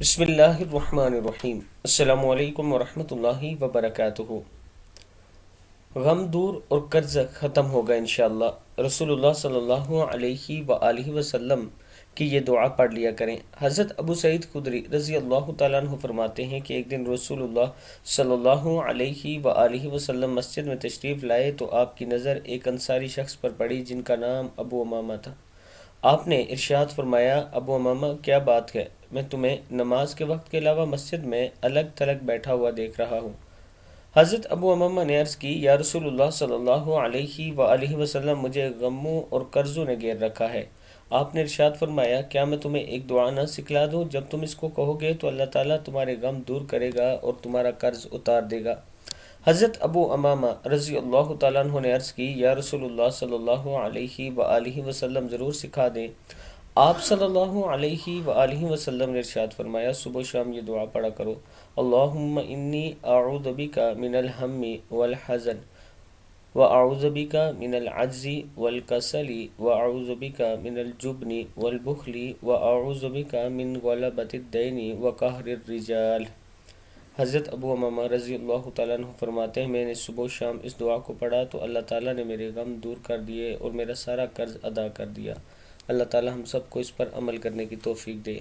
بسم اللہ الرحمن الرحیم۔ السلام علیکم ورحمۃ اللہ وبرکاتہ۔ غم دور اور قرض ختم ہوگا انشاءاللہ۔ رسول اللہ صلی اللہ علیہ وآلہ وسلم کی یہ دعا پڑھ لیا کریں۔ حضرت ابو سعید خدری رضی اللہ تعالیٰ عنہ فرماتے ہیں کہ ایک دن رسول اللہ صلی اللہ علیہ وآلہ وسلم مسجد میں تشریف لائے تو آپ کی نظر ایک انصاری شخص پر پڑی جن کا نام ابو امامہ تھا۔ آپ نے ارشاد فرمایا، ابو امامہ کیا بات ہے؟ میں تمہیں نماز کے وقت کے علاوہ مسجد میں الگ تھلگ بیٹھا ہوا دیکھ رہا ہوں۔ حضرت ابو امامہ نے عرض کی، یا رسول اللہ صلی اللہ علیہ وآلہ وسلم، مجھے غموں اور قرضوں نے گھیر رکھا ہے۔ آپ نے ارشاد فرمایا، کیا میں تمہیں ایک دعا نہ سکھلا دوں؟ جب تم اس کو کہو گے تو اللہ تعالیٰ تمہارے غم دور کرے گا اور تمہارا قرض اتار دے گا۔ حضرت ابو امامہ رضی اللہ تعالیٰ عنہ نے عرض کی، یا رسول اللہ صلی اللہ علیہ وآلہ وسلم، ضرور سکھا دیں۔ آپ صلی اللہ علیہ وآلہ وسلم نے ارشاد فرمایا، صبح و شام یہ دعا پڑھا کرو، اللہم انی اعوذ بک من الہم والحزن واعوذ بک من العجز والکسل واعوذ بک من الجبن والبخل واعوذ بک من غلبۃ الدین وقہر الرجال۔ حضرت ابو امامہ رضی اللہ تعالیٰ عنہ فرماتے ہیں، میں نے صبح و شام اس دعا کو پڑھا تو اللہ تعالیٰ نے میرے غم دور کر دیے اور میرا سارا قرض ادا کر دیا۔ اللہ تعالیٰ ہم سب کو اس پر عمل کرنے کی توفیق دے۔